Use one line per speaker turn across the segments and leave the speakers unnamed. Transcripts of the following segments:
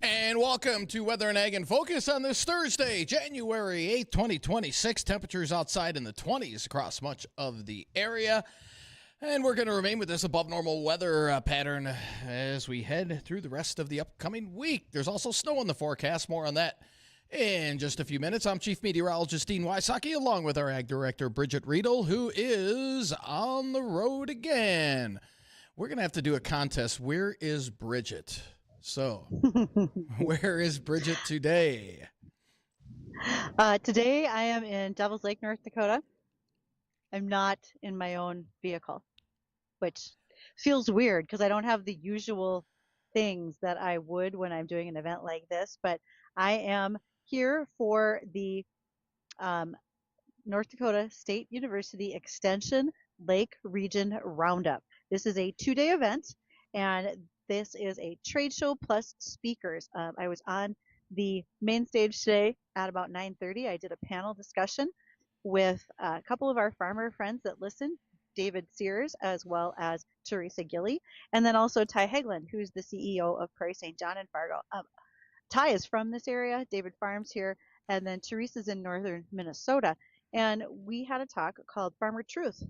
And welcome to Weather and Ag in Focus on this Thursday, January 8th, 2026. Temperatures outside in the 20s across much of the area. And we're going to remain with this above normal weather pattern as we head through the rest of the upcoming week. There's also snow in the forecast. More on that in just a few minutes. I'm Chief Meteorologist Dean Wysocki, along with our Ag Director Bridgette Readel, who is on the road again. We're going to have to do a contest. Where is Bridgette? So, where is Bridgette today?
Today I am in Devil's Lake, North Dakota. I'm not in my own vehicle, which feels weird because I don't have the usual things that I would when I'm doing an event like this. But I am here for the North Dakota State University Extension Lake Region Roundup. This is a 2-day event, and this is a trade show plus speakers. I was on the main stage today at about 9:30. I did a panel discussion with a couple of our farmer friends that listen, David Sears, as well as Teresa Gilly, and then also Ty Hagelin, who's the CEO of Prairie St. John in Fargo. Ty is from this area, David farms here, and then Teresa's in northern Minnesota. And we had a talk called Farmer Truth,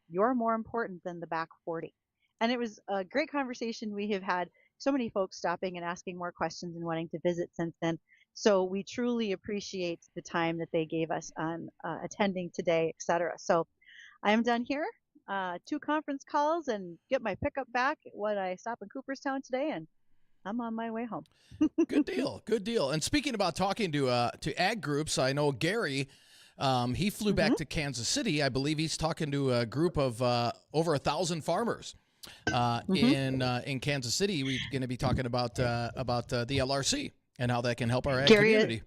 You're More Important Than the Back 40. And it was a great conversation. We have had so many folks stopping and asking more questions and wanting to visit since then. So we truly appreciate the time that they gave us on attending today, et cetera. So I am done here. 2 conference calls and get my pickup back when I stop in Cooperstown today, and I'm on my way home.
Good deal. Good deal. And speaking about talking to ag groups, I know Gary, he flew back to Kansas City. I believe he's talking to a group of over 1,000 farmers in Kansas City. We're going to be talking about the LRC and how that can help our ag community.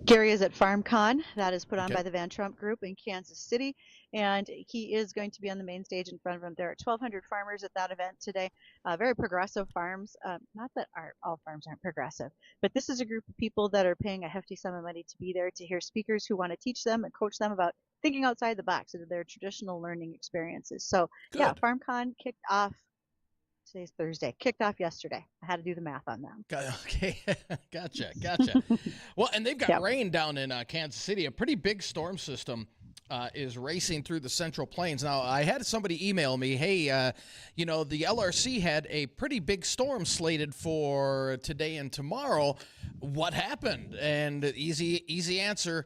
Gary is at FarmCon. That is put on by the Van Trump Group in Kansas City, and he is going to be on the main stage in front of them. There are 1,200 farmers at that event today, very progressive farms. Not that all farms aren't progressive, but this is a group of people that are paying a hefty sum of money to be there to hear speakers who want to teach them and coach them about thinking outside the box of their traditional learning experiences. So, yeah, FarmCon kicked off. Today's Thursday. Kicked off yesterday. I had to do the math on that.
Okay. Gotcha. Well, and they've got rain down in Kansas City. A pretty big storm system is racing through the Central Plains. Now, I had somebody email me, hey, the LRC had a pretty big storm slated for today and tomorrow. What happened? And easy answer.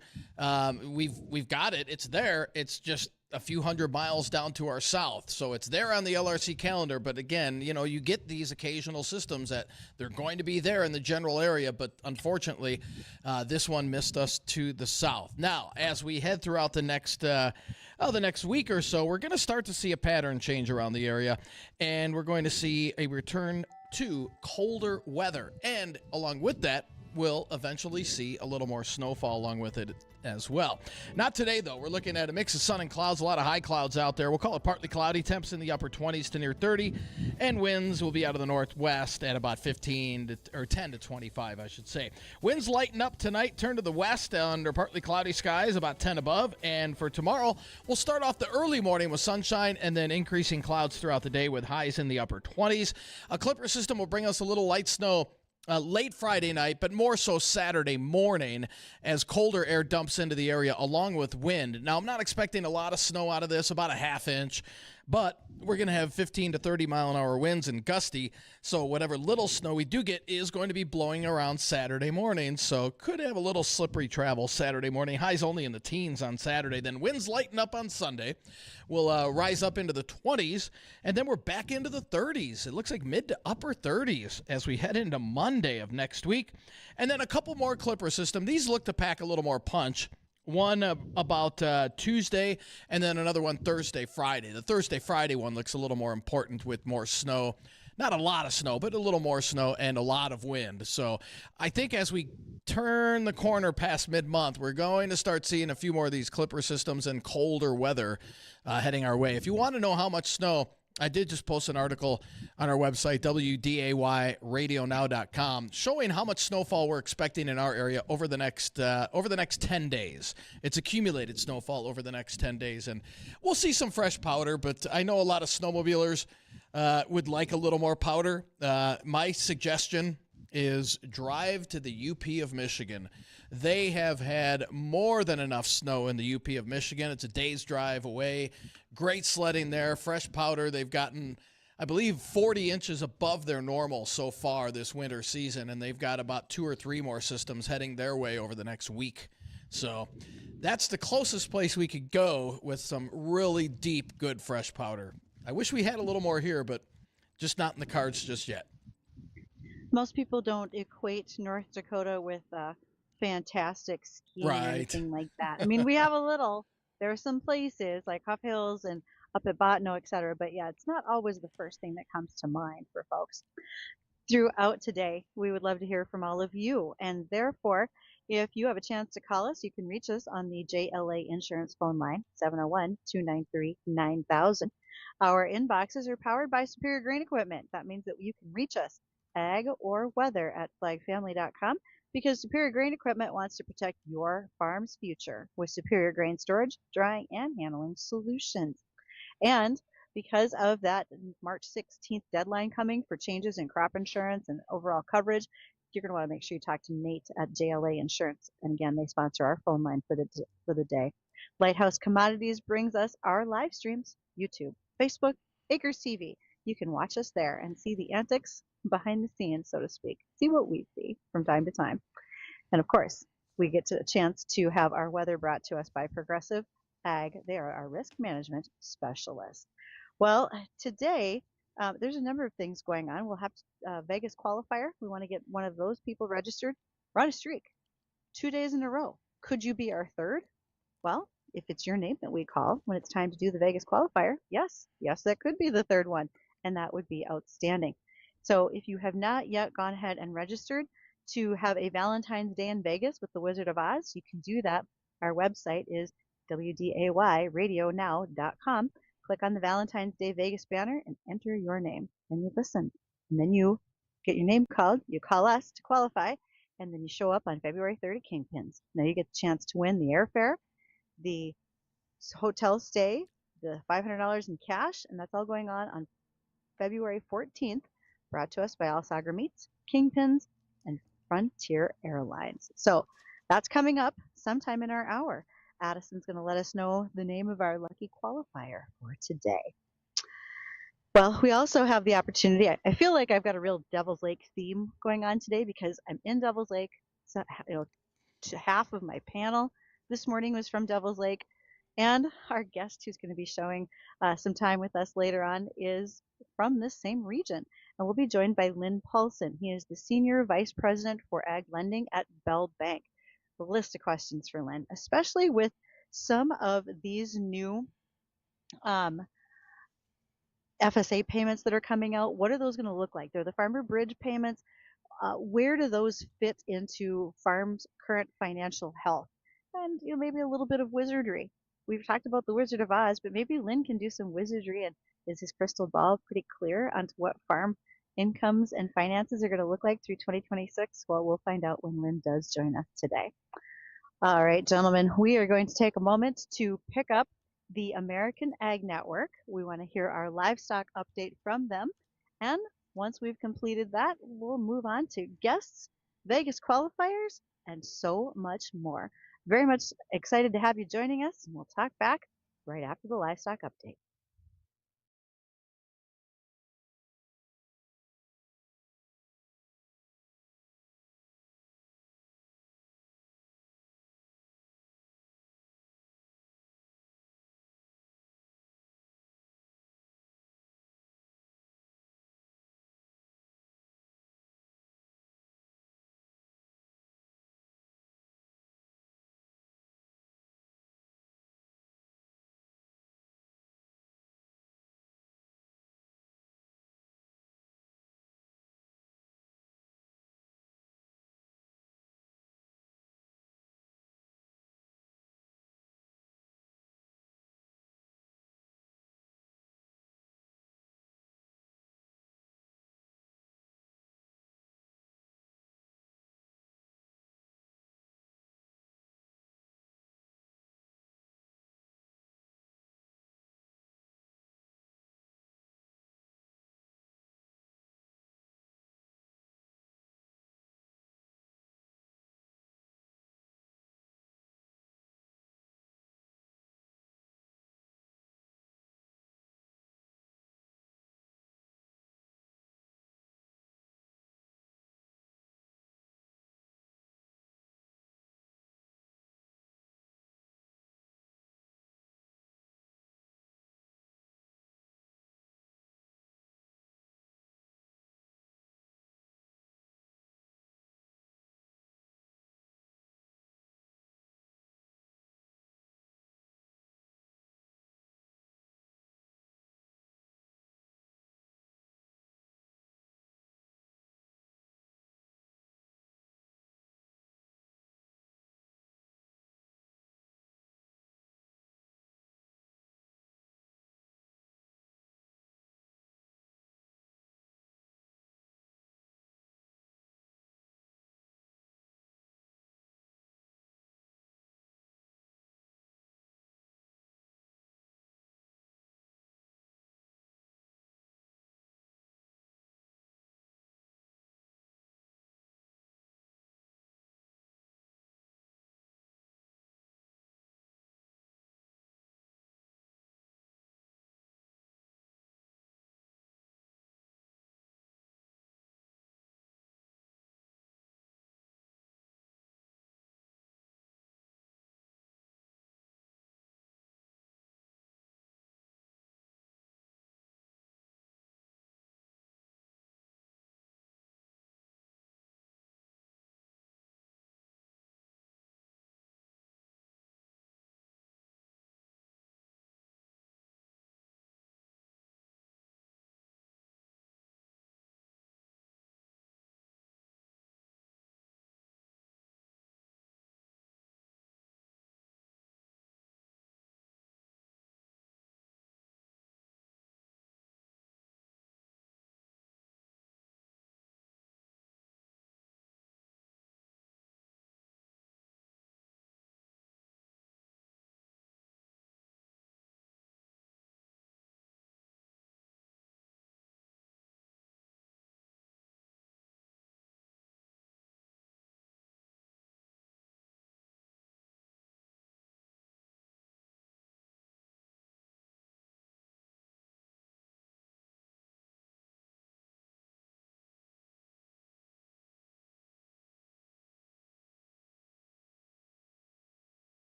We've got it. It's there. It's just a few hundred miles down to our south. So it's there on the LRC calendar. But again, you get these occasional systems that they're going to be there in the general area. But unfortunately, this one missed us to the south. Now, as we head throughout the next week or so, we're going to start to see a pattern change around the area. And we're going to see a return to colder weather. And along with that, we'll eventually see a little more snowfall along with it as well. Not today, though. We're looking at a mix of sun and clouds, a lot of high clouds out there. We'll call it partly cloudy, temps in the upper 20s to near 30, and winds will be out of the northwest at about 10 to 25, I should say. Winds lighten up tonight, turn to the west under partly cloudy skies, about 10 above, and for tomorrow, we'll start off the early morning with sunshine and then increasing clouds throughout the day with highs in the upper 20s. A clipper system will bring us a little light snow late Friday night, but more so Saturday morning as colder air dumps into the area along with wind. Now, I'm not expecting a lot of snow out of this, about a half inch, but we're going to have 15 to 30 mile an hour winds and gusty. So whatever little snow we do get is going to be blowing around Saturday morning. So could have a little slippery travel Saturday morning. Highs only in the teens on Saturday. Then winds lighten up on Sunday. We'll rise up into the 20s, and then we're back into the 30s. It looks like mid to upper 30s as we head into Monday of next week. And then a couple more clipper system. These look to pack a little more punch. One about Tuesday, and then another one Thursday, Friday. The Thursday, Friday one looks a little more important with more snow. Not a lot of snow, but a little more snow and a lot of wind. So I think as we turn the corner past mid-month, we're going to start seeing a few more of these clipper systems and colder weather heading our way. If you want to know how much snow, I did just post an article on our website, WDAYradionow.com, showing how much snowfall we're expecting in our area over the next 10 days. It's accumulated snowfall over the next 10 days, and we'll see some fresh powder, but I know a lot of snowmobilers would like a little more powder. My suggestion is drive to the UP of Michigan. They have had more than enough snow in the UP of Michigan. It's a day's drive away. Great sledding there, fresh powder. They've gotten, I believe, 40 inches above their normal so far this winter season, and they've got about 2 or 3 more systems heading their way over the next week. So that's the closest place we could go with some really deep, good fresh powder. I wish we had a little more here, but just not in the cards just yet.
Most people don't equate North Dakota with fantastic skiing or anything like that. I mean, we have a little. There are some places like Huff Hills and up at Botno, etc. But yeah, it's not always the first thing that comes to mind for folks. Throughout today, we would love to hear from all of you. And therefore, if you have a chance to call us, you can reach us on the JLA Insurance phone line, 701-293-9000. Our inboxes are powered by Superior Grain Equipment. That means that you can reach us, ag or weather, at flagfamily.com, because Superior Grain Equipment wants to protect your farm's future with superior grain storage, drying, and handling solutions. And because of that March 16th deadline coming for changes in crop insurance and overall coverage, you're going to want to make sure you talk to Nate at JLA Insurance. And again, they sponsor our phone line for the day. Lighthouse Commodities brings us our live streams, YouTube, Facebook, Acres TV. You can watch us there and see the antics behind the scenes, so to speak. See what we see from time to time. And of course, we get a chance to have our weather brought to us by Progressive Ag. They are our risk management specialists. Well, today, there's a number of things going on. We'll have Vegas qualifier. We want to get one of those people registered. We're on a streak, 2 days in a row. Could you be our third? Well, if it's your name that we call when it's time to do the Vegas qualifier, yes, that could be the third one, and that would be outstanding. So if you have not yet gone ahead and registered to have a Valentine's Day in Vegas with the Wizard of Oz, you can do that. Our website is WDAYradionow.com. Click on the Valentine's Day Vegas banner and enter your name. And you listen. And then you get your name called. You call us to qualify. And then you show up on February 3rd at Kingpins. Now you get the chance to win the airfare, the hotel stay, the $500 in cash. And that's all going on February 14th. Brought to us by Alsager Meats, Kingpins, and Frontier Airlines. So that's coming up sometime in our hour. Addison's going to let us know the name of our lucky qualifier for today. Well, we also have the opportunity. I feel like I've got a real Devil's Lake theme going on today because I'm in Devil's Lake. So, half of my panel this morning was from Devil's Lake, and our guest who's going to be showing some time with us later on is from this same region. And we'll be joined by Lynn Paulson. He is the Senior Vice President for Ag Lending at Bell Bank. A list of questions for Lynn, especially with some of these new FSA payments that are coming out. What are those going to look like? They're the Farmer Bridge payments. Where do those fit into farms' current financial health? And maybe a little bit of wizardry. We've talked about the Wizard of Oz, but maybe Lynn can do some wizardry. And is his crystal ball pretty clear on what farm incomes and finances are going to look like through 2026? Well, we'll find out when Lynn does join us today. All right, gentlemen, we are going to take a moment to pick up the American Ag Network. We want to hear our livestock update from them. And once we've completed that, we'll move on to guests, Vegas qualifiers, and so much more. Very much excited to have you joining us, and we'll talk back right after the livestock update.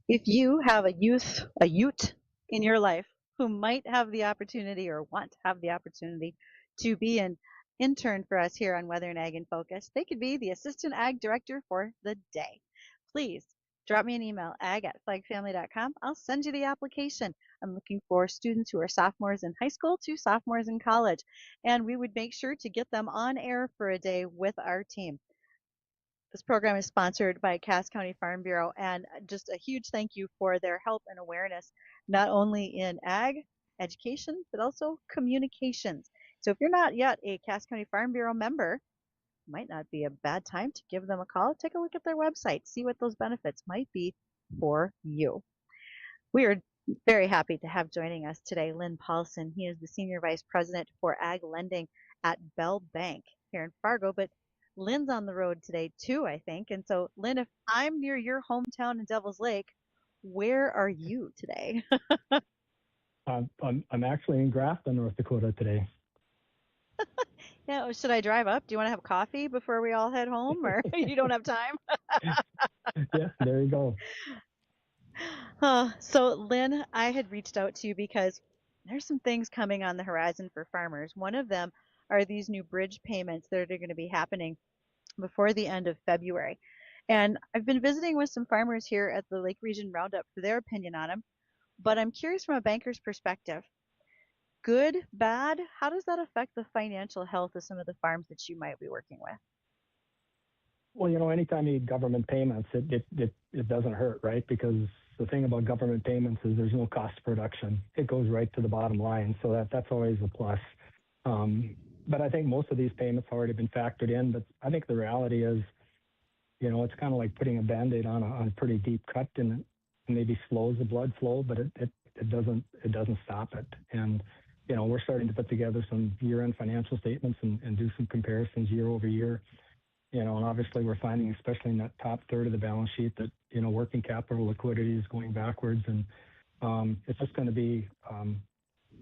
If you have a ute in your life who might have the opportunity or want to have the opportunity to be an intern for us here on Weather and Ag in Focus, they could be the assistant ag director for the day. Please drop me an email, ag@flagfamily.com. I'll send you the application. I'm looking for students who are sophomores in high school to sophomores in college, and we would make sure to get them on air for a day with our team. This program is sponsored by Cass County Farm Bureau, and just a huge thank you for their help and awareness, not only in ag education, but also communications. So if you're not yet a Cass County Farm Bureau member, might not be a bad time to give them a call. Take a look at their website, see what those benefits might be for you. We are very happy to have joining us today Lynn Paulson. He is the Senior Vice President for Ag Lending at Bell Bank here in Fargo, but Lynn's on the road today too, I think. And so, Lynn, if I'm near your hometown in Devil's Lake, where are you today?
I'm actually in Grafton, North Dakota today.
Yeah, should I drive up? Do you want to have coffee before we all head home, or you don't have time?
Yeah, there you go.
So, Lynn, I had reached out to you because there's some things coming on the horizon for farmers. One of them are these new bridge payments that are going to be happening before the end of February. And I've been visiting with some farmers here at the Lake Region Roundup for their opinion on them. But I'm curious from a banker's perspective. Good, bad, how does that affect the financial health of some of the farms that you might be working with?
Well, anytime you need government payments, it doesn't hurt, right? Because the thing about government payments is there's no cost of production. It goes right to the bottom line, so that's always a plus. But I think most of these payments have already been factored in. But I think the reality is, it's kind of like putting a Band-Aid on a pretty deep cut, and it maybe slows the blood flow, but it doesn't stop it. And we're starting to put together some year-end financial statements and do some comparisons year over year. And obviously we're finding, especially in that top third of the balance sheet, that working capital liquidity is going backwards, and it's just going to be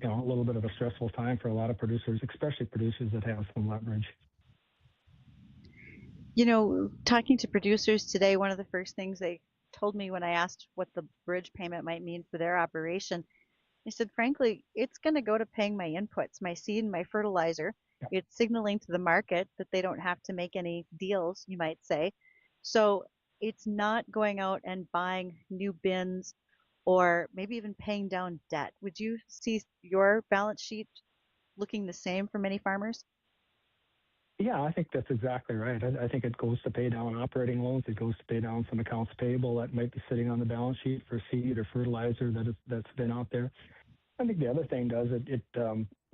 a little bit of a stressful time for a lot of producers, especially producers that have some leverage.
Talking to producers today, one of the first things they told me when I asked what the bridge payment might mean for their operation, I said, frankly, it's going to go to paying my inputs, my seed and my fertilizer.
Yeah.
It's signaling to the market that they don't have to make any deals, you might say. So it's not going out and buying new bins or maybe even paying down debt. Would you see your balance sheet looking the same for many farmers?
Yeah, I think that's exactly right. I think it goes to pay down operating loans. It goes to pay down some accounts payable that might be sitting on the balance sheet for seed or fertilizer that's been out there. I think the other thing does it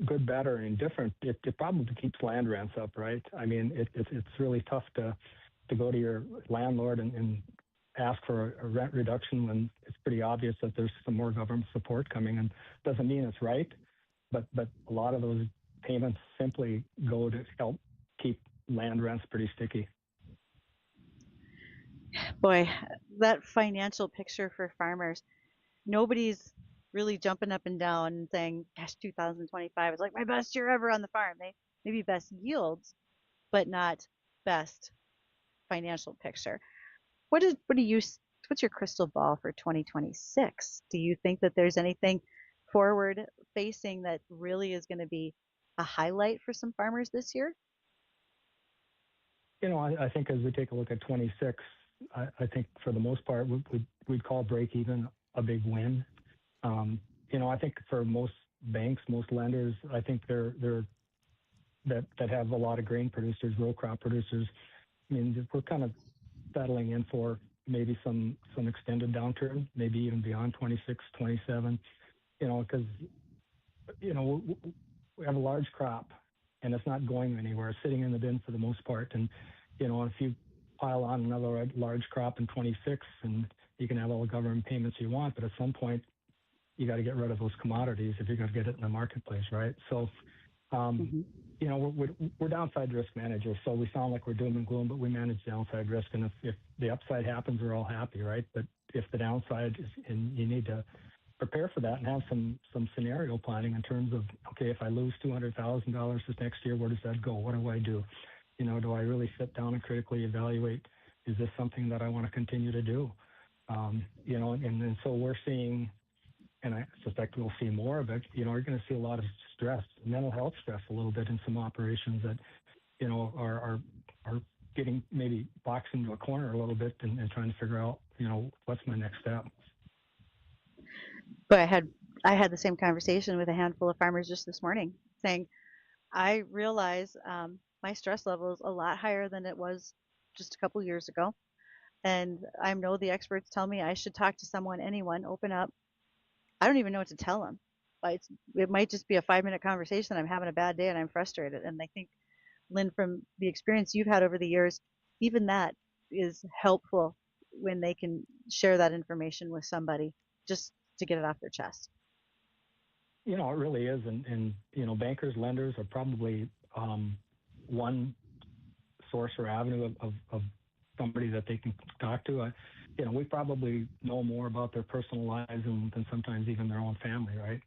good, bad, or indifferent. It probably keeps land rents up, right? I mean, it's really tough to go to your landlord and ask for a rent reduction when it's pretty obvious that there's some more government support coming. And doesn't mean it's right, but a lot of those payments simply go to help keep land rents pretty sticky.
Boy, that financial picture for farmers, nobody's really jumping up and down and saying, gosh, 2025 is like my best year ever on the farm. They maybe best yields, but not best financial picture. What's your crystal ball for 2026? Do you think that there's anything forward facing that really is going to be a highlight for some farmers this year?
I think as we take a look at 26, I think for the most part, we'd call break even a big win. I think for most banks, most lenders, I think that have a lot of grain producers, row crop producers. I mean, we're kind of settling in for maybe some extended downturn, maybe even beyond 26, 27. Because we have a large crop, and it's not going anywhere. It's sitting in the bin for the most part. And if you pile on another large crop in 26, and you can have all the government payments you want, but at some point you got to get rid of those commodities if you're going to get it in the marketplace, right? So, we're downside risk managers, so we sound like we're doom and gloom, but we manage downside risk. And if the upside happens, we're all happy, right? But if the downside is, and you need to prepare for that and have some scenario planning in terms of, okay, if I lose $200,000 this next year, where does that go? What do I do? Do I really sit down and critically evaluate, is this something that I want to continue to do? And so we're seeing, and I suspect we'll see more of it. We're going to see a lot of stress, mental health stress, a little bit in some operations that are getting maybe boxed into a corner a little bit and trying to figure out what's my next step.
But I had the same conversation with a handful of farmers just this morning, saying I realize my stress level is a lot higher than it was just a couple years ago, and I know the experts tell me I should talk to someone, anyone, open up. I don't even know what to tell them. It might just be a 5-minute conversation. I'm having a bad day and I'm frustrated, and I think, Lynn, from the experience you've had over the years, even that is helpful when they can share that information with somebody just to get it off their chest.
It really is. And bankers, lenders are probably one source or avenue of somebody that they can talk to. We probably know more about their personal lives than sometimes even their own family, right?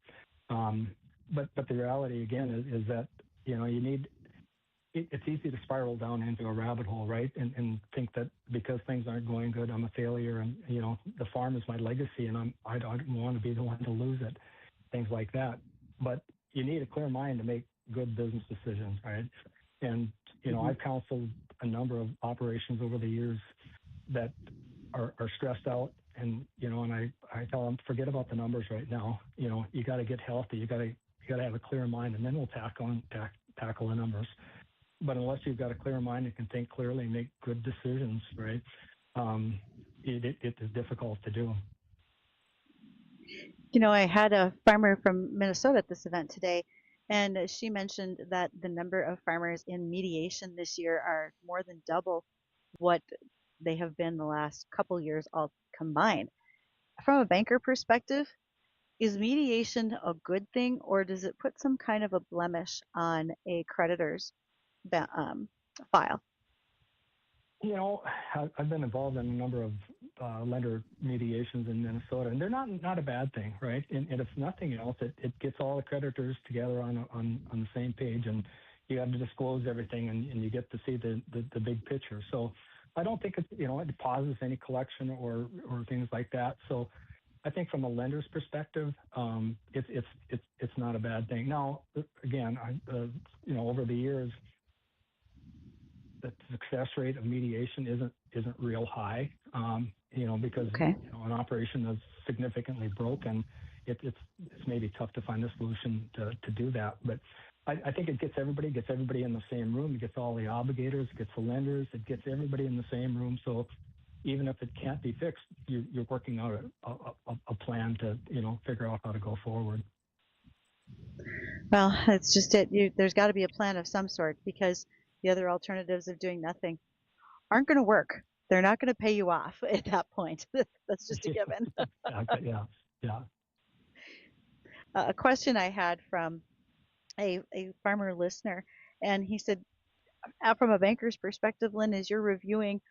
But the reality, again, is that, it's easy to spiral down into a rabbit hole, right? And think that because things aren't going good, I'm a failure, and the farm is my legacy, and I don't want to be the one to lose it, things like that. But you need a clear mind to make good business decisions, right? And I've counseled a number of operations over the years that are stressed out, and and I tell them, forget about the numbers right now. You got to get healthy. You got to have a clear mind, and then we'll tackle the numbers. But unless you've got a clear mind and can think clearly and make good decisions, right, it is difficult to do.
I had a farmer from Minnesota at this event today, and she mentioned that the number of farmers in mediation this year are more than double what they have been the last couple years all combined. From a banker perspective, is mediation a good thing, or does it put some kind of a blemish on a creditor's file?
I've been involved in a number of lender mediations in Minnesota, and they're not a bad thing, right? And if nothing else, it gets all the creditors together on the same page, and you have to disclose everything, and you get to see the big picture. So I don't think it pauses any collection or things like that. So I think from a lender's perspective, it's not a bad thing. Now, again, over the years, the success rate of mediation isn't real high, because an operation that's significantly broken, it's maybe tough to find a solution to do that. But I think it gets everybody in the same room. It gets all the obligators, it gets the lenders, it gets everybody in the same room. So even if it can't be fixed, you're working out a plan to figure out how to go forward.
Well, it's just it. There's got to be a plan of some sort, because the other alternatives of doing nothing aren't going to work. They're not going to pay you off at that point. That's just a given.
Yeah.
A question I had from a farmer listener, and he said, from a banker's perspective, Lynn, as you're reviewing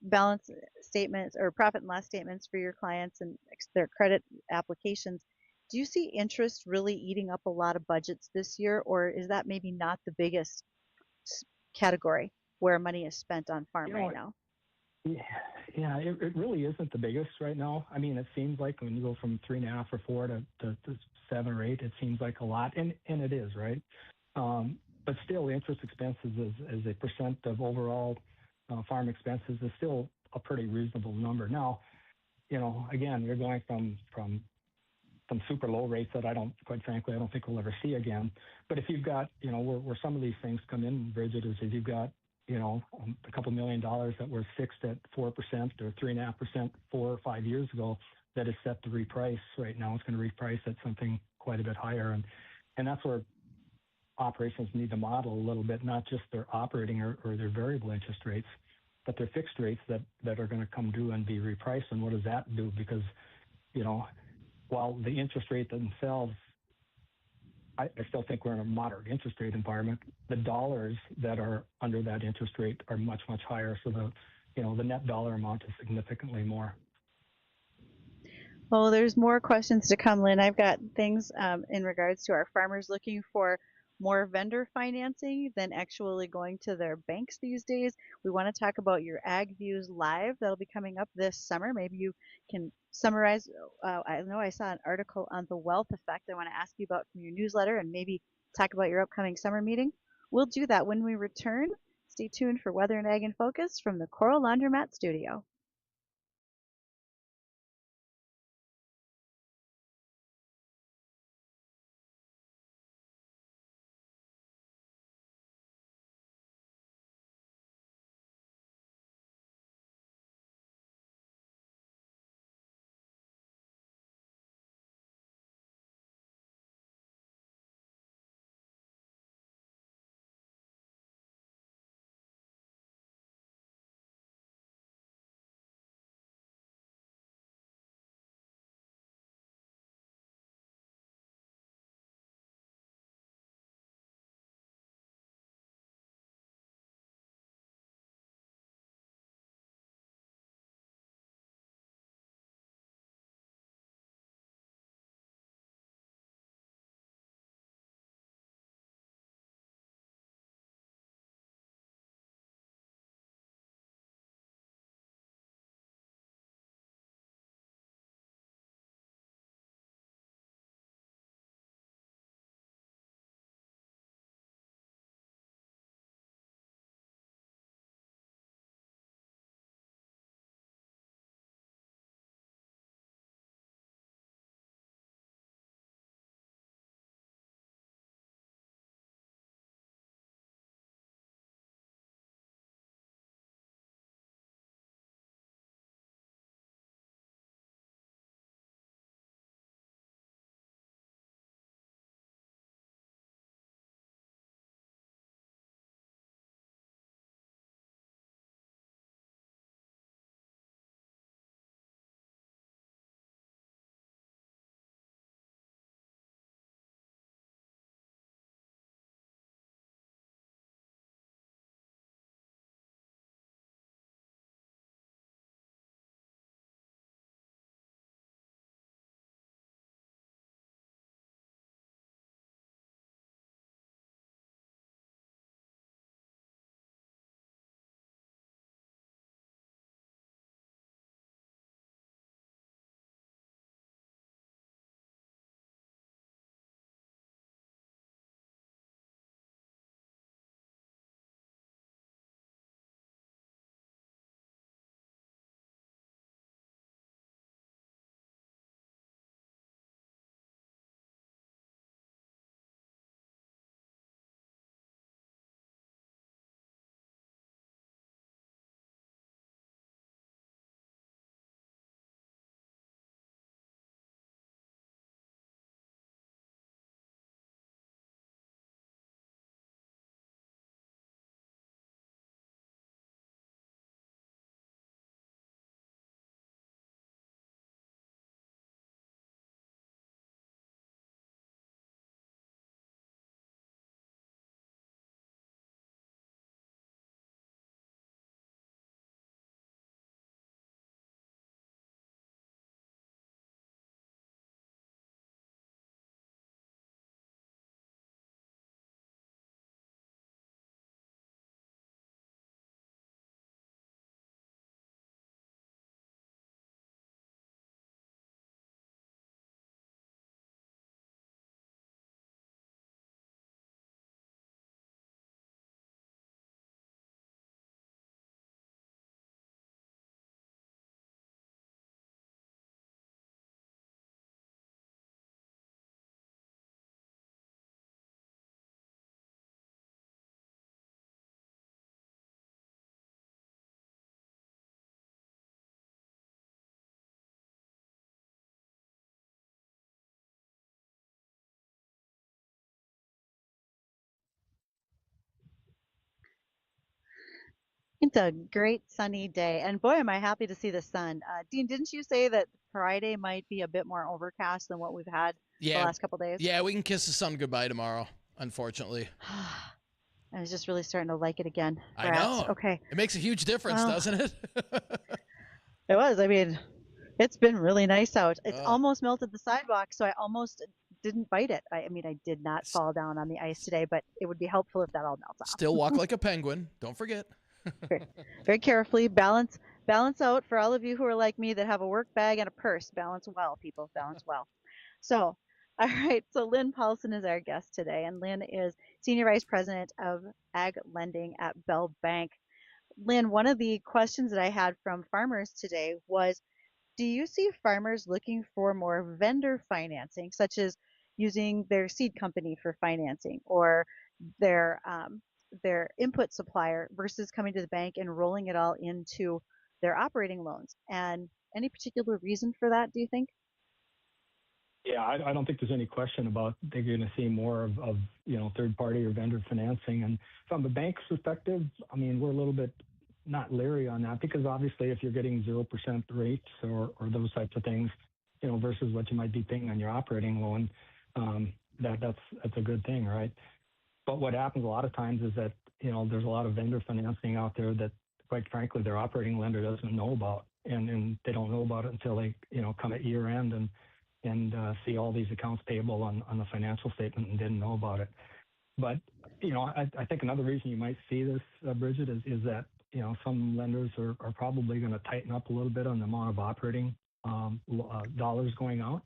balance statements or profit and loss statements for your clients and their credit applications, do you see interest really eating up a lot of budgets this year, or is that maybe not the biggest category where money is spent on farm right now?
Yeah, it really isn't the biggest right now. I mean, it seems like when you go from 3.5 or 4 to 7 or 8, it seems like a lot, and it is, right? But still, interest expenses as a percent of overall farm expenses is still a pretty reasonable number. Now, again, you're going from some super low rates that quite frankly, I don't think we'll ever see again. But if you've got, where some of these things come in, Bridgette, is if you've got, a couple $1 million that were fixed at 4% or 3.5% 4 or 5 years ago, that is set to reprice right now. It's going to reprice at something quite a bit higher. And that's where operations need to model a little bit, not just their operating or their variable interest rates, but their fixed rates that are going to come due and be repriced. And what does that do? Because, while the interest rate themselves, I still think we're in a moderate interest rate environment, the dollars that are under that interest rate are much, much higher. So the net dollar amount is significantly more.
Well, there's more questions to come, Lynn. I've got things in regards to our farmers looking for more vendor financing than actually going to their banks these days. We want to talk about your Ag Views Live that'll be coming up this summer. Maybe you can summarize. I know I saw an article on the wealth effect I want to ask you about from your newsletter, and maybe talk about your upcoming summer meeting. We'll do that when we return. Stay tuned for Weather and Ag in Focus from the Coral Laundromat studio. It's a great sunny day, and boy, am I happy to see the sun. Dean, didn't you say that Friday might be a bit more overcast than what we've had the
Yeah,
last couple days?
yeah, we can kiss the sun goodbye tomorrow, unfortunately.
I was just really starting to like it again.
I
Rats.
know.
Okay.
It makes a huge difference,
Well,
doesn't it?
it was. I mean, it's been really nice out. It's
Oh,
almost melted the sidewalk, so I almost didn't bite it. I mean, I did not fall down on the ice today, but it would be helpful if that all melts off.
Still walk like a penguin. Don't forget.
very, very carefully, balance out. For all of you who are like me that have a work bag and a purse, balance well, people, balance well. So, all right, so Lynn Paulson is our guest today, and Lynn is Senior Vice President of Ag Lending at Bell Bank. Lynn, one of the questions that I had from farmers today was, do you see farmers looking for more vendor financing, such as using their seed company for financing or their input supplier versus coming to the bank and rolling it all into their operating loans? And any particular reason for that, do you think?
Yeah, I don't think there's any question about they're going to see more of third party or vendor financing. And from the bank's perspective, I mean, we're a little bit not leery on that because obviously if you're getting 0% rates or those types of things, versus what you might be paying on your operating loan, that's a good thing, right? But what happens a lot of times is that there's a lot of vendor financing out there that, quite frankly, their operating lender doesn't know about, and they don't know about it until they come at year end and see all these accounts payable on the financial statement and didn't know about it. But, I think another reason you might see this, Bridgette, is that, some lenders are probably going to tighten up a little bit on the amount of operating dollars going out.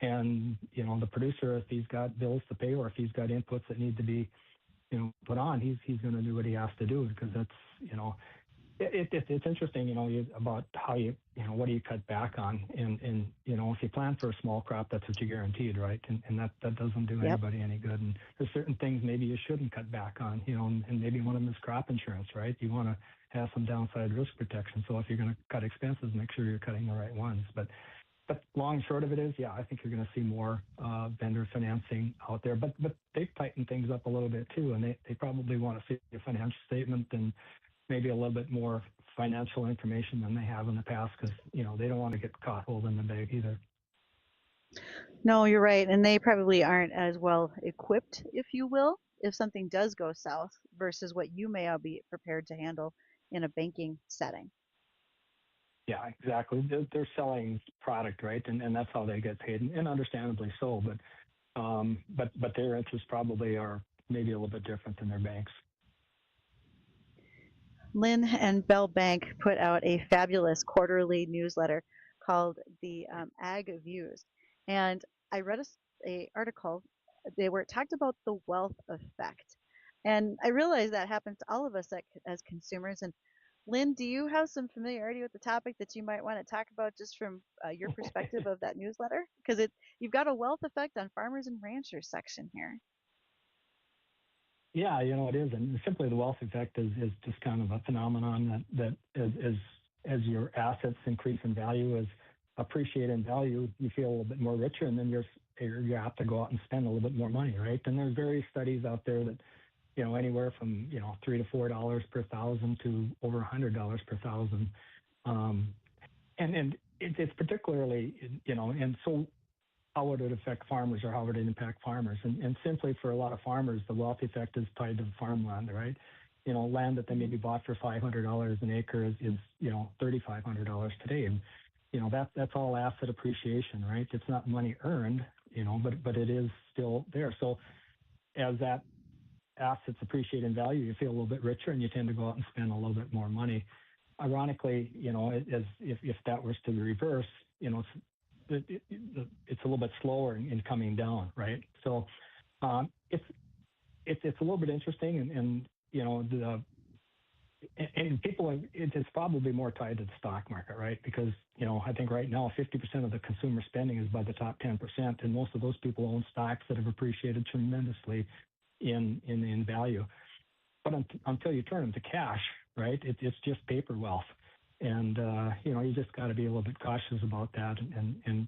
And, the producer, if he's got bills to pay or if he's got inputs that need to be, put on, he's going to do what he has to do because that's, it's interesting, about how what do you cut back on? And if you plan for a small crop, that's what you're guaranteed, right? And that doesn't do anybody any good. And there's certain things maybe you shouldn't cut back on, and maybe one of them is crop insurance, right? You want to have some downside risk protection. So if you're going to cut expenses, make sure you're cutting the right ones. But long and short of it is, yeah, I think you're going to see more vendor financing out there. But they've tightened things up a little bit too, and they probably want to see a financial statement and maybe a little bit more financial information than they have in the past because, they don't want to get caught holding the bag either.
No, you're right. And they probably aren't as well equipped, if you will, if something does go south versus what you may all be prepared to handle in a banking setting.
Yeah, exactly. They're selling product, right? And that's how they get paid, and understandably so. But their interests probably are maybe a little bit different than their banks.
Lynn and Bell Bank put out a fabulous quarterly newsletter called the Ag Views. And I read a article where it talked about the wealth effect. And I realize that happens to all of us as consumers. And Lynn, do you have some familiarity with the topic that you might want to talk about just from your perspective of that newsletter? Because you've got a wealth effect on farmers and ranchers section here.
Yeah, it is. And simply the wealth effect is just kind of a phenomenon that as your assets increase in value, as appreciate in value, you feel a little bit more richer, and then you have to go out and spend a little bit more money, right? And there's various studies out there that, anywhere from, $3 to $4 per thousand to over $100 per thousand. And it's particularly, and so how would it affect farmers or how would it impact farmers? And simply for a lot of farmers, the wealth effect is tied to the farmland, right? Land that they maybe bought for $500 an acre is $3,500 today. And, that's all asset appreciation, right? It's not money earned, but it is still there. So as that assets appreciate in value, you feel a little bit richer and you tend to go out and spend a little bit more money. Ironically, if that was to reverse, it's a little bit slower in coming down, right? So it's a little bit interesting, and people, it's probably more tied to the stock market, right? Because I think right now 50% of the consumer spending is by the top 10%, and most of those people own stocks that have appreciated tremendously in value. But until you turn them to cash, right? It's just paper wealth. And, you just got to be a little bit cautious about that. And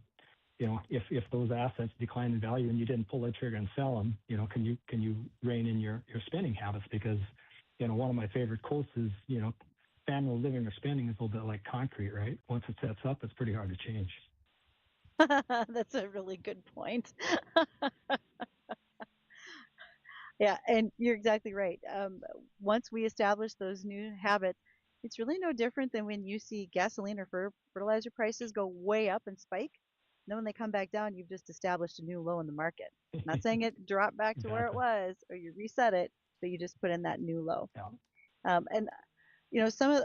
if those assets decline in value and you didn't pull the trigger and sell them, can you rein in your spending habits? Because, one of my favorite quotes is, family living or spending is a little bit like concrete, right? Once it sets up, it's pretty hard to change.
That's a really good point. Yeah, and you're exactly right. Once we establish those new habits, it's really no different than when you see gasoline or fertilizer prices go way up and spike. Then when they come back down, you've just established a new low in the market. I'm not saying it dropped back to where it was or you reset it, but you just put in that new low.
Yeah.
And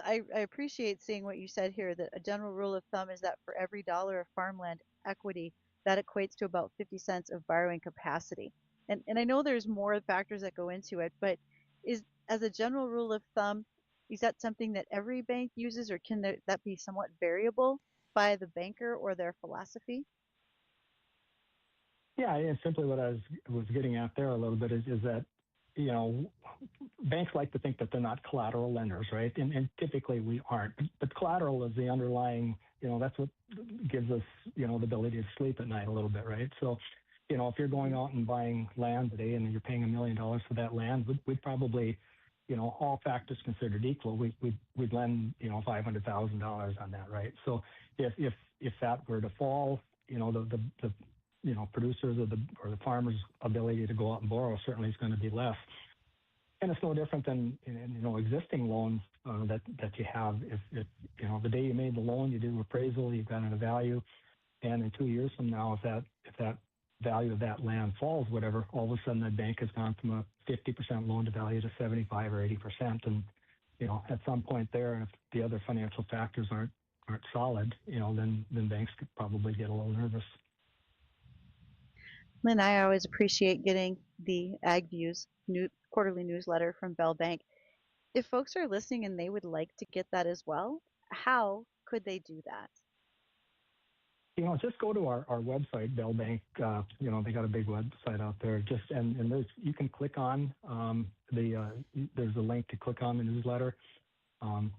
I appreciate seeing what you said here, that a general rule of thumb is that for every dollar of farmland equity, that equates to about 50 cents of borrowing capacity. And I know there's more factors that go into it, but as a general rule of thumb, is that something that every bank uses, or can that be somewhat variable by the banker or their philosophy?
Yeah, and simply what I was getting at there a little bit is that, banks like to think that they're not collateral lenders, right? And typically we aren't. But collateral is the underlying, that's what gives us, the ability to sleep at night a little bit, right? So, if you're going out and buying land today and you're paying $1 million for that land, we'd probably, all factors considered equal, we'd lend, $500,000 on that, right? So if that were to fall, the producers or the farmers' ability to go out and borrow certainly is going to be less. And it's no different than existing loans that you have. If the day you made the loan, you do appraisal, you've got a value, and in 2 years from now, if that value of that land falls, whatever, all of a sudden the bank has gone from a 50% loan to value to 75 or 80%, and at some point there, if the other financial factors aren't solid, then banks could probably get a little nervous.
Lynn, I always appreciate getting the Ag Views quarterly newsletter from Bell Bank. If folks are listening and they would like to get that as well, how could they do that?
Just go to our website, Bell Bank. They got a big website out there. And you can click on there's a link to click on the newsletter, and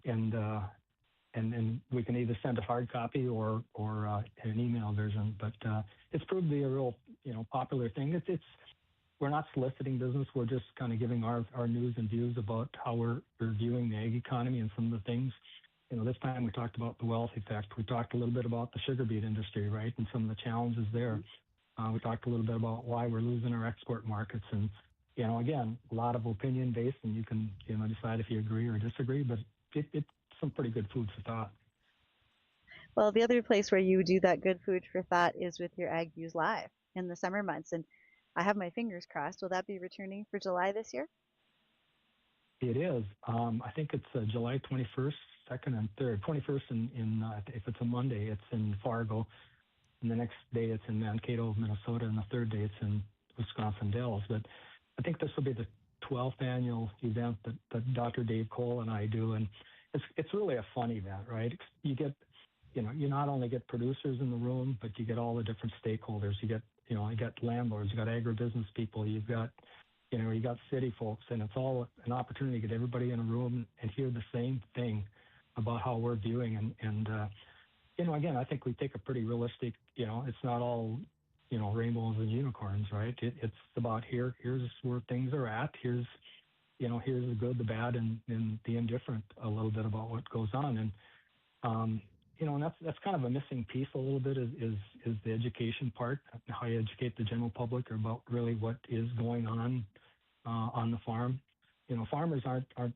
we can either send a hard copy or an email version. But it's proved to be a real popular thing. We're not soliciting business. We're just kind of giving our news and views about how we're viewing the ag economy and some of the things. This time we talked about the wealth effect. We talked a little bit about the sugar beet industry, right, and some of the challenges there. We talked a little bit about why we're losing our export markets. And, again, a lot of opinion based, and you can, decide if you agree or disagree, but it's some pretty good food for thought.
Well, the other place where you do that good food for thought is with your Ag Views Live in the summer months. And I have my fingers crossed. Will that be returning for July this year?
It is. I think it's July 21st, 2nd, and 3rd. 21st if it's a Monday, it's in Fargo. And the next day it's in Mankato, Minnesota. And the third day it's in Wisconsin Dells. But I think this will be the 12th annual event that Dr. Dave Cole and I do. And it's really a fun event, right? You get, you not only get producers in the room, but you get all the different stakeholders. You got landlords, you got agribusiness people, you got city folks, and it's all an opportunity to get everybody in a room and hear the same thing about how we're viewing. And again, I think we take a pretty realistic, it's not all, rainbows and unicorns, right? It's about here's where things are at. Here's the good, the bad, and the indifferent a little bit about what goes on. And, and that's kind of a missing piece a little bit is the education part, how you educate the general public about really what is going on the farm. Farmers aren't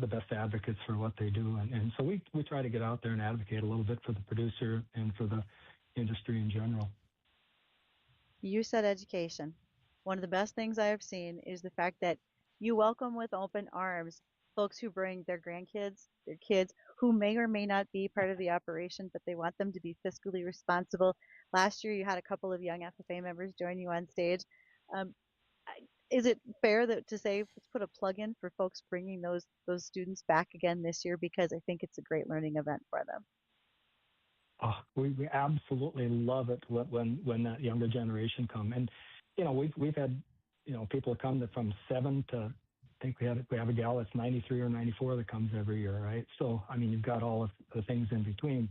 the best advocates for what they do. And so we try to get out there and advocate a little bit for the producer and for the industry in general.
You said education. One of the best things I have seen is the fact that you welcome with open arms folks who bring their grandkids, their kids, who may or may not be part of the operation, but they want them to be fiscally responsible. Last year, you had a couple of young FFA members join you on stage. Is it fair to say, let's put a plug in for folks bringing those students back again this year, because I think it's a great learning event for them?
Oh, we absolutely love it when that younger generation come. And, we've had, people come from 7 to, I think we have a gal that's 93 or 94 that comes every year, right? So, I mean, you've got all of the things in between.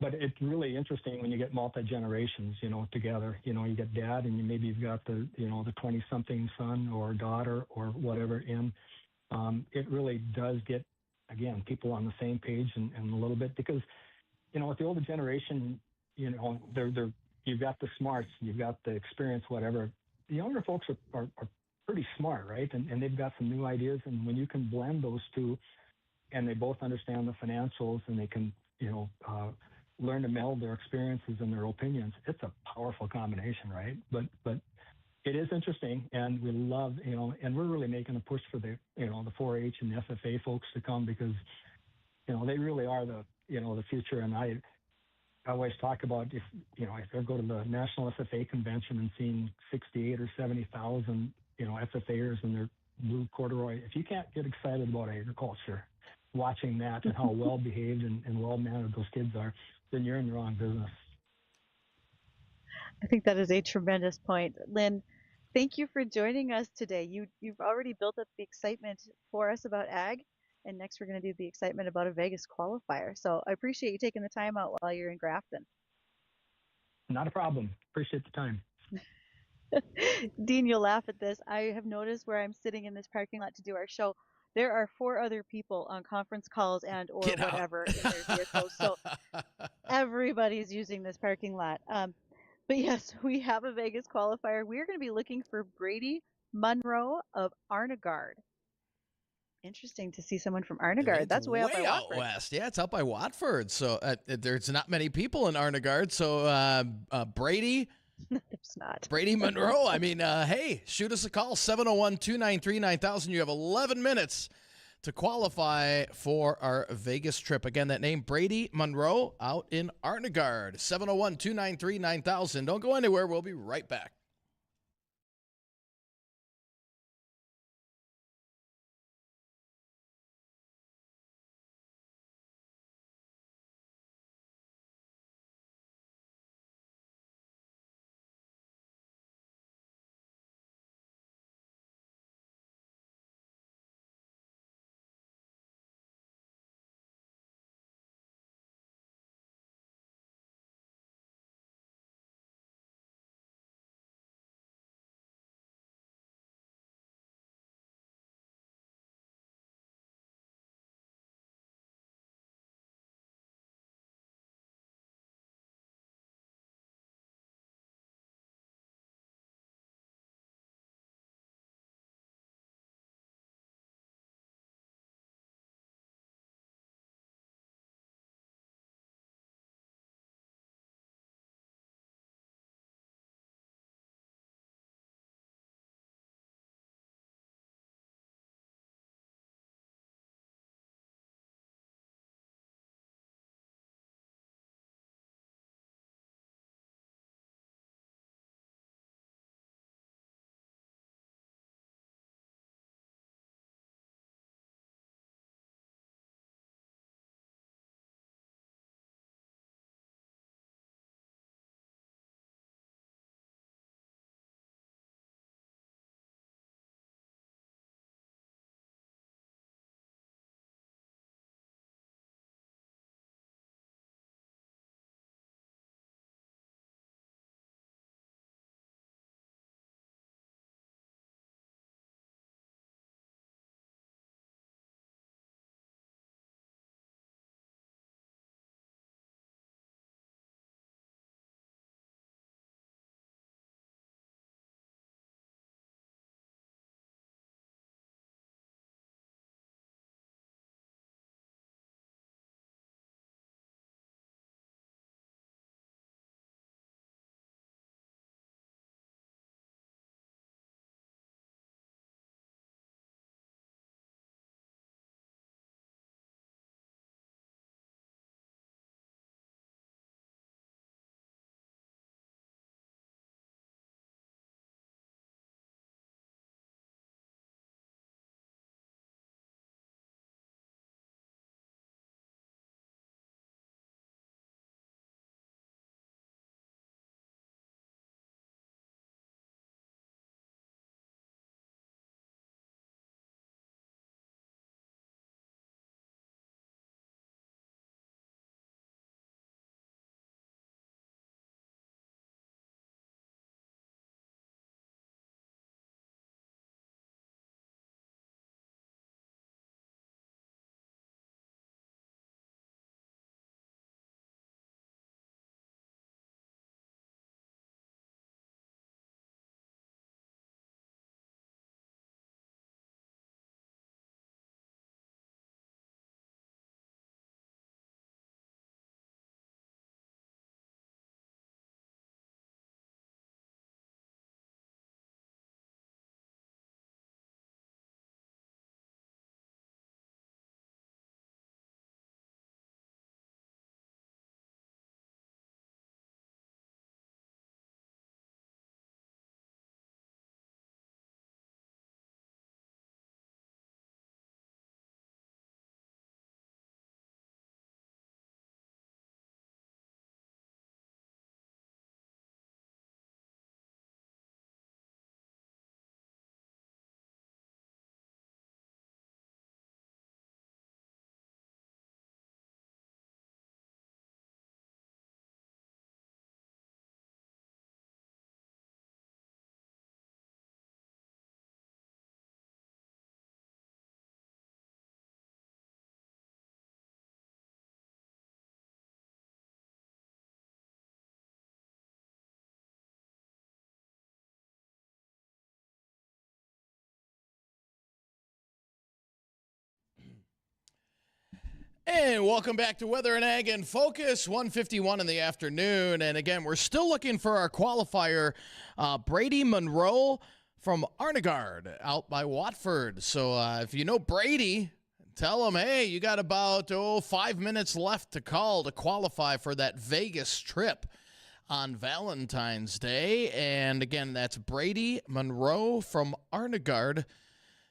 But it's really interesting when you get multi-generations, together. You get dad, and maybe you've got the 20-something son or daughter or whatever. And it really does get, again, people on the same page and a little bit, because, with the older generation, you've got the smarts, you've got the experience, whatever. The younger folks are pretty smart, right? And they've got some new ideas. And when you can blend those two, and they both understand the financials, and they can, learn to meld their experiences and their opinions. It's a powerful combination, right? But it is interesting, and we love, and we're really making a push for the, the 4-H and the FFA folks to come, because, they really are the future. And I always talk about, if I go to the National FFA convention and seeing 68 or 70,000, FFAers in their blue corduroy. If you can't get excited about agriculture, watching that and how well behaved and well mannered those kids are, then you're in the wrong business.
I think that is a tremendous point. Lynn, thank you for joining us today. You've already built up the excitement for us about ag, and next we're going to do the excitement about a Vegas qualifier. So I appreciate you taking the time out while you're in Grafton.
Not a problem. Appreciate the time.
Dean, you'll laugh at this. I have noticed where I'm sitting in this parking lot to do our show, there are 4 other people on conference calls and or
Get
whatever
out.
in their vehicles. So everybody's using this parking lot. But yes, we have a Vegas qualifier. We're going to be looking for Brady Monroe of Arnegard. Interesting to see someone from Arnegard. That's way up by
out
Watford.
west. Yeah, it's out by Watford. So there's not many people in Arnegard. So Brady.
There's not.
Brady Monroe. I mean, hey, shoot us a call, 701-293-9000. You have 11 minutes to qualify for our Vegas trip. Again, that name, Brady Monroe, out in Arnegard, 701-293-9000. Don't go anywhere. We'll be right back. And welcome back to Weather and Ag in Focus, 1:51 in the afternoon. And again, we're still looking for our qualifier, Brady Monroe from Arnegard out by Watford. So if you know Brady, tell him, hey, you got about 5 minutes left to call to qualify for that Vegas trip on Valentine's Day. And again, that's Brady Monroe from Arnegard.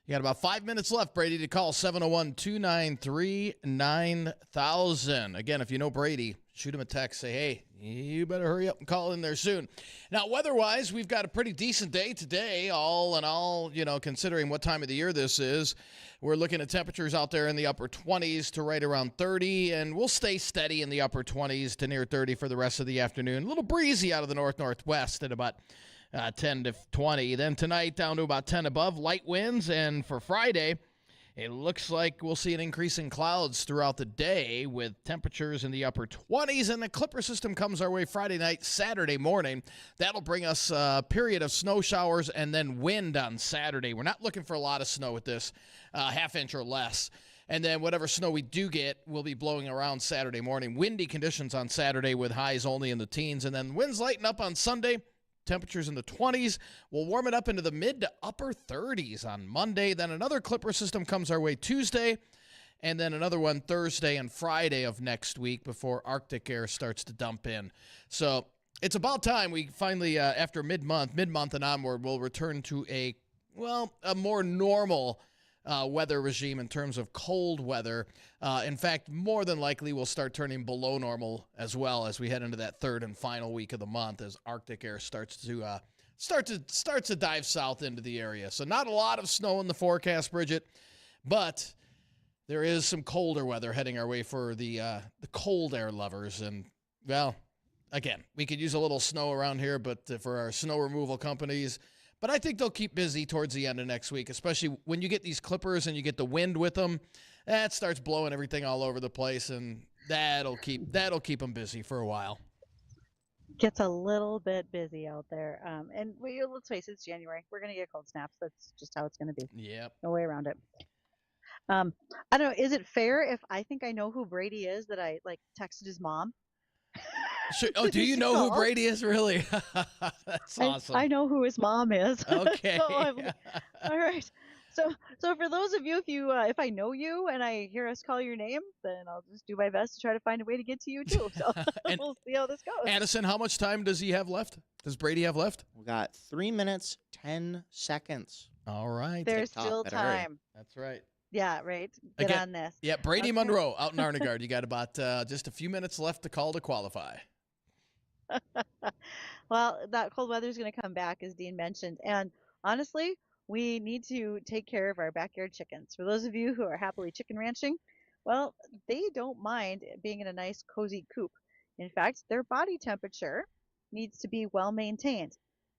You got about 5 minutes left, Brady, to call 701-293-9000. Again, if you know Brady, shoot him a text. Say, hey, you better hurry up and call in there soon. Now, weather-wise, we've got a pretty decent day today, all in all, considering what time of the year this is. We're looking at temperatures out there in the upper 20s to right around 30, and we'll stay steady in the upper 20s to near 30 for the rest of the afternoon. A little breezy out of the north-northwest at about 10 to 20. Then tonight down to about 10 above, light winds. And for Friday, it looks like we'll see an increase in clouds throughout the day with temperatures in the upper 20s. And the Clipper system comes our way Friday night, Saturday morning. That'll bring us a period of snow showers and then wind on Saturday. We're not looking for a lot of snow with this, half inch or less. And then whatever snow we do get will be blowing around Saturday morning. Windy conditions on Saturday with highs only in the teens. And then winds lighten up on Sunday. Temperatures in the 20s. We'll warm it up into the mid to upper 30s on Monday. Then another Clipper system comes our way Tuesday, and then another one Thursday and Friday of next week before Arctic air starts to dump in. So it's about time we finally, after mid-month and onward, we'll return to a more normal weather regime in terms of cold weather. In fact, more than likely we'll start turning below normal as well as we head into that third and final week of the month as Arctic air starts to dive south into the area. So not a lot of snow in the forecast, Bridgette, but there is some colder weather heading our way for the cold air lovers. And well, again, we could use a little snow around here, but for our snow removal companies. But I think they'll keep busy towards the end of next week, especially when you get these clippers and you get the wind with them. That starts blowing everything all over the place, and that'll keep them busy for a while.
Gets a little bit busy out there. And let's face it, it's January. We're going to get cold snaps. That's just how it's going to be.
Yep.
No way around it. I don't know. Is it fair if I think I know who Brady is that I texted his mom?
Sure. Oh, do you know who Brady is, really? That's awesome.
I know who his mom is.
Okay.
All right. So for those of you, if I know you and I hear us call your name, then I'll just do my best to try to find a way to get to you too. So we'll see how this goes.
Addison, how much time does he have left? Does Brady have left?
We got 3 minutes, 10 seconds.
All right.
There's still
Better hurry.
time.
That's right.
Yeah, right. Get
Again,
on this.
Yeah, Brady Monroe out in Arnegard. You got about just a few minutes left to call to qualify.
Well, that cold weather is going to come back, as Dean mentioned. And honestly, we need to take care of our backyard chickens. For those of you who are happily chicken ranching, well, they don't mind being in a nice, cozy coop. In fact, their body temperature needs to be well maintained.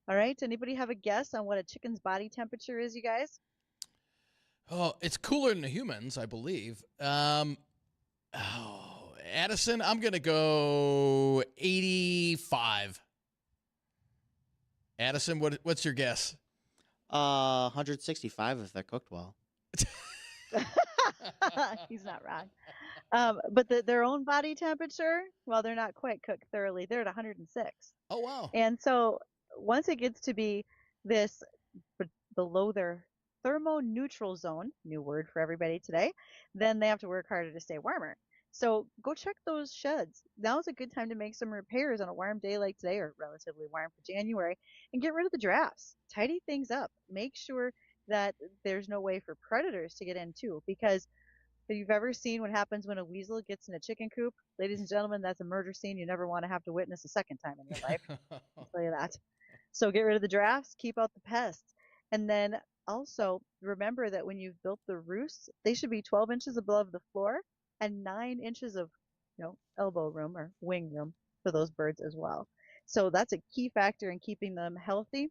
All right. Anybody have a guess on what a chicken's body temperature is, you guys?
Oh, it's cooler than the humans, I believe. Addison, I'm going to go 85. Addison, what's your guess?
165 if they're cooked well.
He's not wrong. But their own body temperature, well, they're not quite cooked thoroughly. They're at 106.
Oh, wow.
And so once it gets to be this below their thermoneutral zone, new word for everybody today, then they have to work harder to stay warmer. So go check those sheds. Now is a good time to make some repairs on a warm day like today, or relatively warm for January, and get rid of the drafts. Tidy things up. Make sure that there's no way for predators to get in too, because if you've ever seen what happens when a weasel gets in a chicken coop, ladies and gentlemen, that's a murder scene you never want to have to witness a second time in your life. I'll tell you that. So get rid of the drafts, keep out the pests. And then also remember that when you've built the roosts, they should be 12 inches above the floor and 9 inches of elbow room or wing room for those birds as well. So that's a key factor in keeping them healthy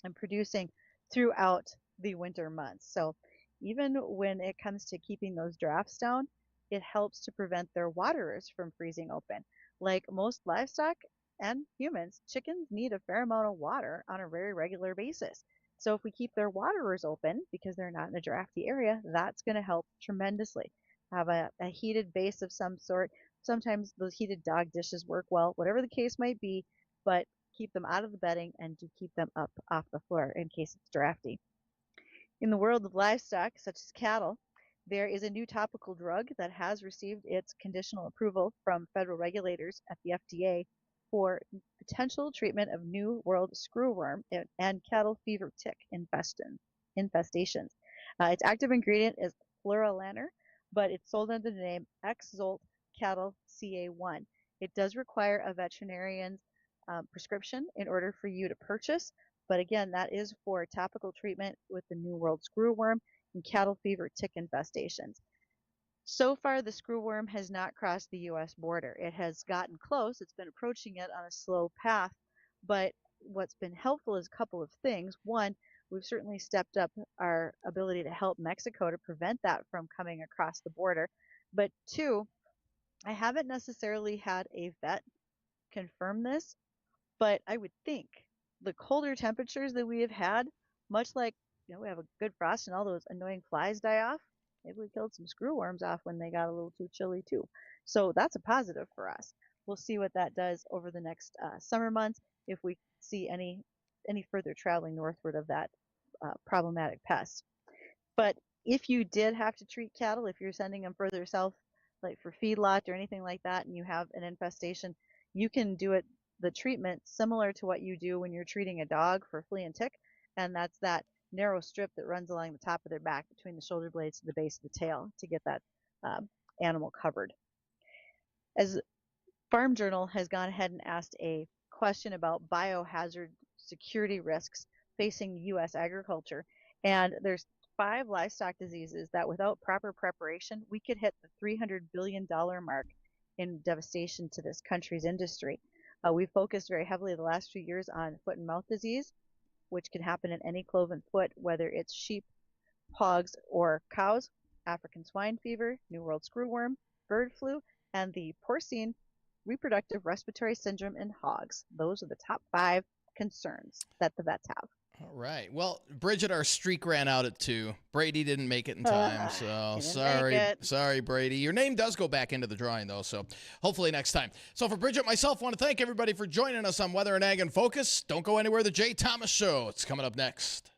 and producing throughout the winter months. So even when it comes to keeping those drafts down, it helps to prevent their waterers from freezing open. Like most livestock and humans, chickens need a fair amount of water on a very regular basis. So if we keep their waterers open because they're not in a drafty area, that's going to help tremendously. have a heated base of some sort. Sometimes those heated dog dishes work well, whatever the case might be, but keep them out of the bedding and do keep them up off the floor in case it's drafty. In the world of livestock, such as cattle, there is a new topical drug that has received its conditional approval from federal regulators at the FDA for potential treatment of New World screwworm and cattle fever tick infestations. Its active ingredient is fluorolaner, but it's sold under the name Exzolt Cattle CA1. It does require a veterinarian's prescription in order for you to purchase, but again, that is for topical treatment with the New World screwworm and cattle fever tick infestations. So far, the screwworm has not crossed the U.S. border. It has gotten close. It's been approaching it on a slow path, but what's been helpful is a couple of things. One, we've certainly stepped up our ability to help Mexico to prevent that from coming across the border. But two, I haven't necessarily had a vet confirm this, but I would think the colder temperatures that we have had, much like we have a good frost and all those annoying flies die off, maybe we killed some screwworms off when they got a little too chilly too. So that's a positive for us. We'll see what that does over the next summer months if we see any further traveling northward of that problematic pest. But if you did have to treat cattle, if you're sending them further south, like for feedlot or anything like that, and you have an infestation, you can do the treatment similar to what you do when you're treating a dog for flea and tick, and that's that narrow strip that runs along the top of their back between the shoulder blades to the base of the tail to get that animal covered. As Farm Journal has gone ahead and asked a question about biohazard security risks facing U.S. agriculture, and there's 5 livestock diseases that without proper preparation, we could hit the $300 billion mark in devastation to this country's industry. We've focused very heavily the last few years on foot and mouth disease, which can happen in any cloven foot, whether it's sheep, hogs, or cows, African swine fever, New World screwworm, bird flu, and the porcine reproductive respiratory syndrome in hogs. Those are the top 5 concerns that the vets have.
All right. Well, Bridgette, our streak ran out at 2. Brady didn't make it in time, so sorry, Brady. Your name does go back into the drawing, though, so hopefully next time. So for Bridgette, myself, I want to thank everybody for joining us on Weather and Ag in Focus. Don't go anywhere. The Jay Thomas Show. It's coming up next.